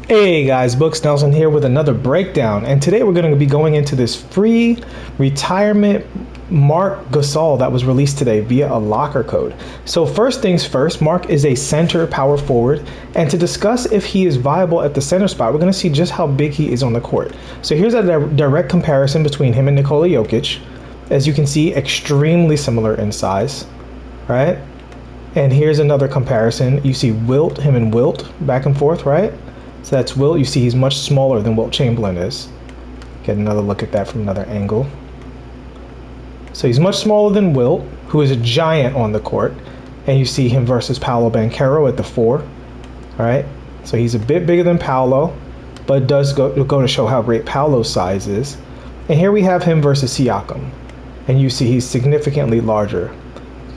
Hey guys, Books Nelson here with another breakdown, and today we're going to be going into this free retirement Marc Gasol that was released today via a locker code. So first things first, Marc is a center power forward, and to discuss if he is viable at the center spot, we're going to see just how big he is on the court. So here's a direct comparison between him and Nikola Jokic. As you can see, extremely similar in size, right? And here's another comparison. You see him and Wilt back and forth, right? So that's Wilt. You see he's much smaller than Wilt Chamberlain is. Get another look at that from another angle. So he's much smaller than Wilt, who is a giant on the court. And you see him versus Paolo Banchero at the 4. Right? So he's a bit bigger than Paolo, but does go to show how great Paolo's size is. And here we have him versus Siakam. And you see he's significantly larger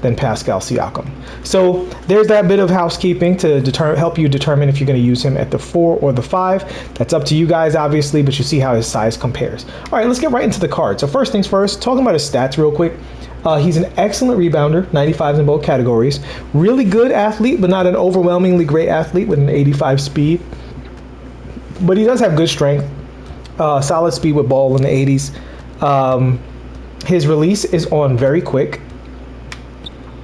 than Pascal Siakam. So there's that bit of housekeeping to help you determine if you're going to use him at the 4 or the 5. That's up to you guys, obviously, but you see how his size compares. All right, let's get right into the card. So first things first, talking about his stats real quick. He's an excellent rebounder, 95s in both categories. Really good athlete, but not an overwhelmingly great athlete with an 85 speed. But he does have good strength, solid speed with ball in the 80s. His release is on very quick.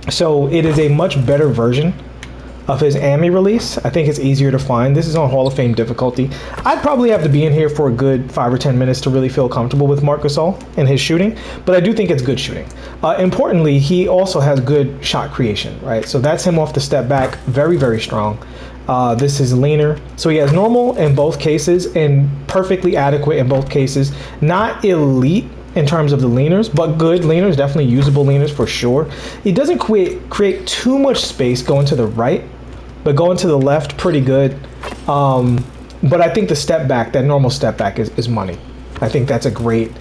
So it is a much better version of his AMI release. I think it's easier to find. This is on Hall of Fame difficulty. I'd probably have to be in here for a good 5 or 10 minutes to really feel comfortable with Marc Gasol and his shooting, but I do think it's good shooting. Importantly, he also has good shot creation, right? So that's him off the step back, very, very strong. This is leaner. So he has normal in both cases and perfectly adequate in both cases. Not elite in terms of the leaners, but good leaners, definitely usable leaners for sure. He doesn't create too much space going to the right, but going to the left, pretty good. But I think the step back, that normal step back is money. I think that's a great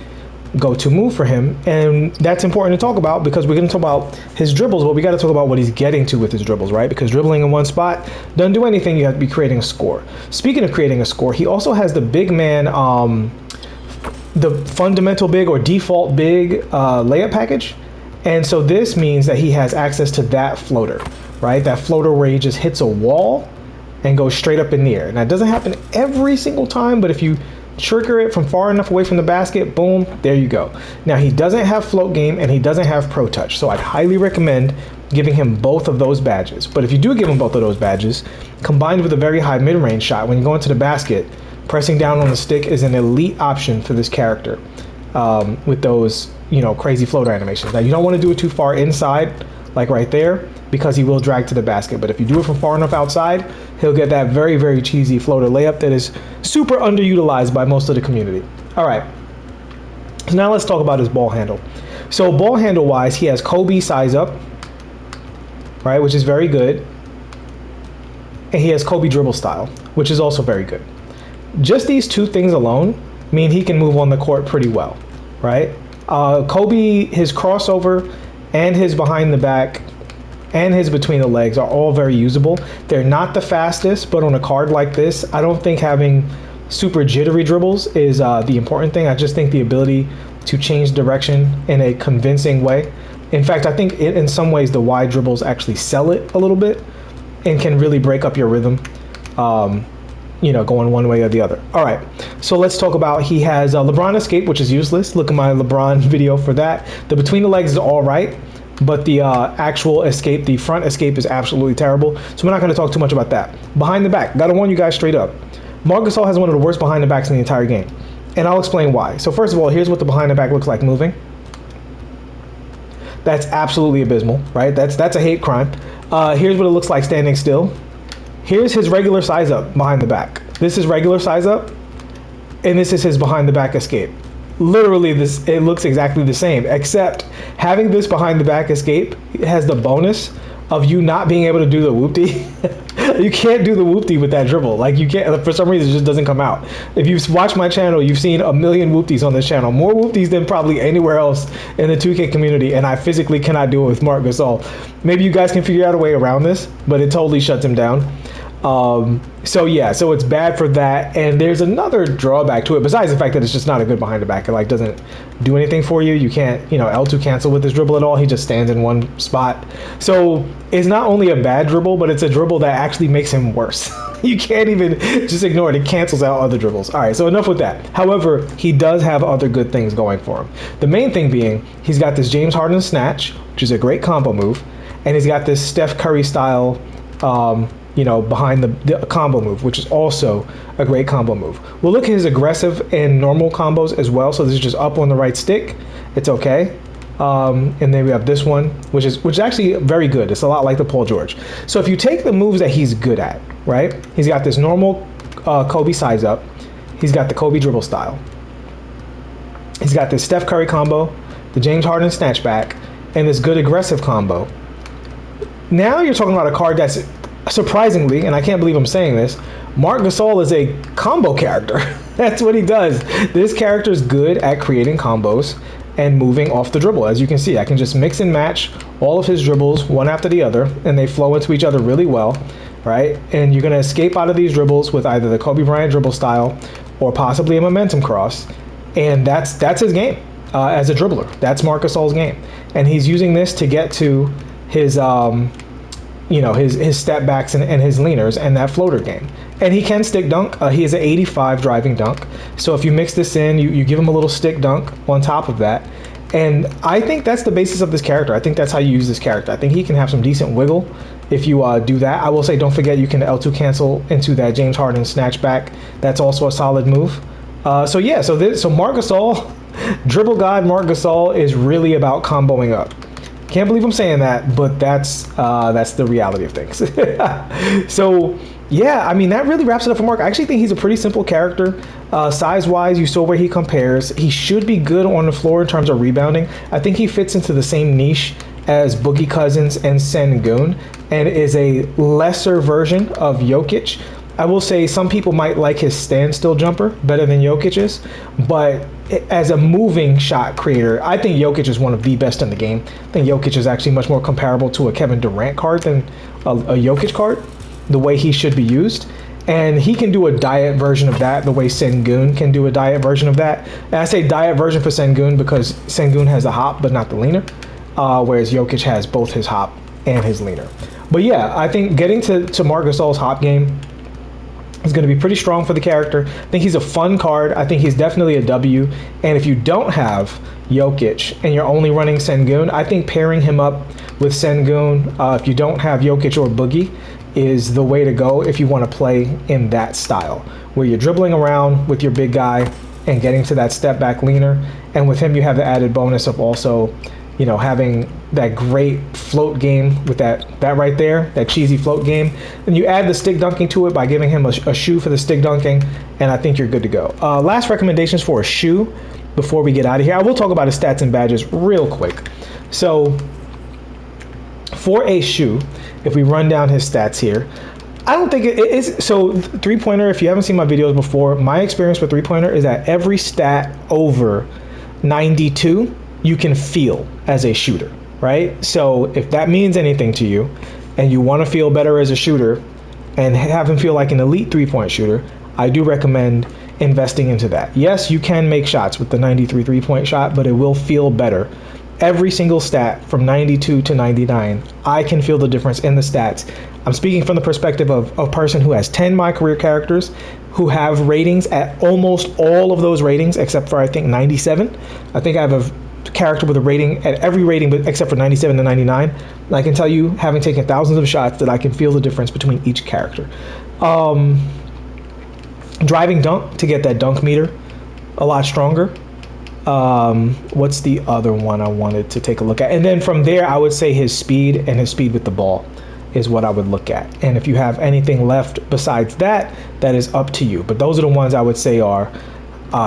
go-to move for him, and that's important to talk about because we're going to talk about his dribbles, but we got to talk about what he's getting to with his dribbles, right? Because dribbling in one spot doesn't do anything. You have to be creating a score. Speaking of creating a score, he also has the big man, the fundamental big or default big layup package. And so this means that he has access to that floater, right? That floater where he just hits a wall and goes straight up in the air. Now, it doesn't happen every single time, but if you trigger it from far enough away from the basket, boom, there you go. Now, he doesn't have float game and he doesn't have pro touch. So I'd highly recommend giving him both of those badges. But if you do give him both of those badges, combined with a very high mid-range shot, when you go into the basket, pressing down on the stick is an elite option for this character with those, crazy floater animations. Now, you don't want to do it too far inside, like right there, because he will drag to the basket. But if you do it from far enough outside, he'll get that very, very cheesy floater layup that is super underutilized by most of the community. All right. So now let's talk about his ball handle. So ball handle wise, he has Kobe size up, right, which is very good. And he has Kobe dribble style, which is also very good. Just these two things alone mean he can move on the court pretty well, right? Kobe, his crossover and his behind the back and his between the legs are all very usable. They're not the fastest, but on a card like this, I don't think having super jittery dribbles is the important thing. I just think the ability to change direction in a convincing way. In fact, I think in some ways the wide dribbles actually sell it a little bit and can really break up your rhythm. Going one way or the other. All right, so let's talk about, he has LeBron escape, which is useless. Look at my LeBron video for that. The between the legs is all right, but the actual escape, the front escape, is absolutely terrible. So we're not going to talk too much about that. Behind the back, gotta warn you guys straight up. Marc Gasol has one of the worst behind the backs in the entire game, and I'll explain why. So first of all, here's what the behind the back looks like moving. That's absolutely abysmal, right? That's a hate crime. Here's what it looks like standing still. Here's his regular size up behind the back. This is regular size up, and this is his behind the back escape. Literally, it looks exactly the same, except having this behind the back escape has the bonus of you not being able to do the whoopty. You can't do the whoopty with that dribble. Like, you can't, for some reason, it just doesn't come out. If you've watched my channel, you've seen a million whoopties on this channel, more whoopties than probably anywhere else in the 2K community, and I physically cannot do it with Marc Gasol. Maybe you guys can figure out a way around this, but it totally shuts him down. So it's bad for that, and there's another drawback to it besides the fact that it's just not a good behind the back. It doesn't do anything for you. You can't L2 cancel with this dribble at all. He just stands in one spot. So it's not only a bad dribble, but it's a dribble that actually makes him worse. You can't even just ignore it. It cancels out other dribbles. All right, so enough with that. However, he does have other good things going for him. The main thing being he's got this James Harden snatch, which is a great combo move, and he's got this Steph Curry style, behind the combo move, which is also a great combo move. We'll look at his aggressive and normal combos as well. So this is just up on the right stick. It's okay. And then we have this one, which is actually very good. It's a lot like the Paul George. So if you take the moves that he's good at, right? He's got this normal Kobe size up. He's got the Kobe dribble style. He's got this Steph Curry combo, the James Harden snatchback, and this good aggressive combo. Now you're talking about a card that's surprisingly, and I can't believe I'm saying this, Marc Gasol is a combo character. That's what he does. This character is good at creating combos and moving off the dribble. As you can see, I can just mix and match all of his dribbles one after the other, and they flow into each other really well, right? And you're gonna escape out of these dribbles with either the Kobe Bryant dribble style or possibly a momentum cross, and that's his game as a dribbler. That's Marc Gasol's game, and he's using this to get to his his step backs and his leaners and that floater game. And he can stick dunk. He is an 85 driving dunk. So if you mix this in, you give him a little stick dunk on top of that. And I think that's the basis of this character. I think that's how you use this character. I think he can have some decent wiggle if you do that. I will say, don't forget, you can L2 cancel into that James Harden snatchback. That's also a solid move. So Marc Gasol, dribble god Marc Gasol is really about comboing up. Can't believe I'm saying that, but that's the reality of things. So yeah, I mean, that really wraps it up for Marc. I actually think he's a pretty simple character. Size-wise, you saw where he compares. He should be good on the floor in terms of rebounding. I think he fits into the same niche as Boogie Cousins and Sengun, and is a lesser version of Jokic. I will say some people might like his standstill jumper better than Jokic's, but as a moving shot creator, I think Jokic is one of the best in the game. I think Jokic is actually much more comparable to a Kevin Durant card than a Jokic card, the way he should be used. And he can do a diet version of that the way Sengun can do a diet version of that. And I say diet version for Sengun because Sengun has a hop but not the leaner, whereas Jokic has both his hop and his leaner. But yeah, I think getting to Marc Gasol's hop game is going to be pretty strong for the character. I think he's a fun card. I think he's definitely a W. And if you don't have Jokic and you're only running Sengun, I think pairing him up with Sengun, if you don't have Jokic or Boogie, is the way to go if you want to play in that style, where you're dribbling around with your big guy and getting to that step back leaner. And with him, you have the added bonus of also, having that great float game with that right there, that cheesy float game. And you add the stick dunking to it by giving him a shoe for the stick dunking, and I think you're good to go. Last recommendations for a shoe before we get out of here. I will talk about his stats and badges real quick. So for a shoe, if we run down his stats here, I don't think it is. So three-pointer, if you haven't seen my videos before, my experience with three-pointer is that every stat over 92, you can feel as a shooter, right? So if that means anything to you and you want to feel better as a shooter and have him feel like an elite three-point shooter, I do recommend investing into that. Yes, you can make shots with the 93 three-point shot, but it will feel better. Every single stat from 92 to 99, I can feel the difference in the stats. I'm speaking from the perspective of a person who has 10 My Career characters who have ratings at almost all of those ratings except for, I think, 97. I think I have a character with a rating at every rating but except for 97 to 99. And I can tell you, having taken thousands of shots, that I can feel the difference between each character. Driving dunk to get that dunk meter a lot stronger. What's the other one I wanted to take a look at? And then from there, I would say his speed and his speed with the ball is what I would look at. And if you have anything left besides that, that is up to you. But those are the ones I would say are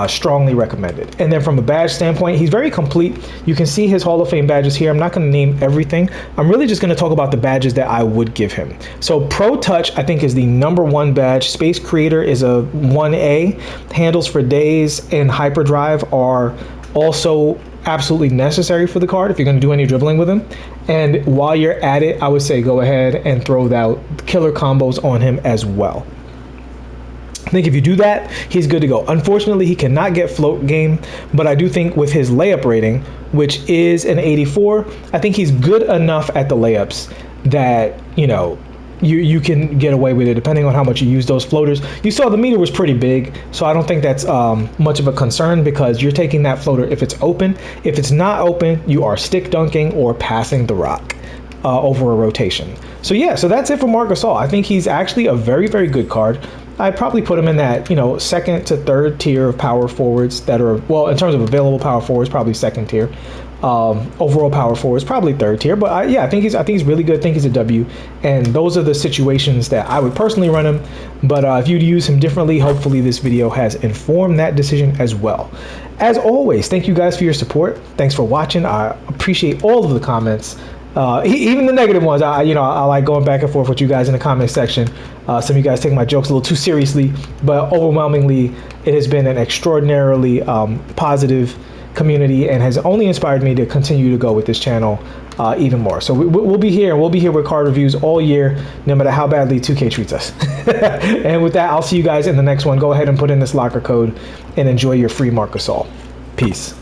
strongly recommended. And then from a badge standpoint, he's very complete. You can see his Hall of Fame badges here. I'm not going to name everything. I'm really just going to talk about the badges that I would give him. So Pro Touch, I think, is the #1 badge. Space Creator is a 1A. Handles for Days and Hyperdrive are also absolutely necessary for the card if you're going to do any dribbling with him. And while you're at it, I would say go ahead and throw out killer combos on him as well. I think if you do that, he's good to go. Unfortunately, he cannot get float game, but I do think with his layup rating, which is an 84, I think he's good enough at the layups that, you can get away with it depending on how much you use those floaters. You saw the meter was pretty big, so I don't think that's much of a concern because you're taking that floater if it's open. If it's not open, you are stick dunking or passing the rock over a rotation. So yeah, so that's it for Marc Gasol. I think he's actually a very, very good card. I'd probably put him in that, you know, second to third tier of power forwards that are, well, in terms of available power forwards, probably second tier. Overall power forwards, probably third tier. But yeah, I think he's really good. I think he's a W. And those are the situations that I would personally run him. But if you'd use him differently, hopefully this video has informed that decision as well. As always, thank you guys for your support. Thanks for watching. I appreciate all of the comments. Even the negative ones. I like going back and forth with you guys in the comment section. Some of you guys take my jokes a little too seriously, but overwhelmingly, it has been an extraordinarily positive community and has only inspired me to continue to go with this channel even more. So we'll be here, and we'll be here with card reviews all year, no matter how badly 2K treats us. And with that, I'll see you guys in the next one. Go ahead and put in this locker code and enjoy your free Marc Gasol. Peace.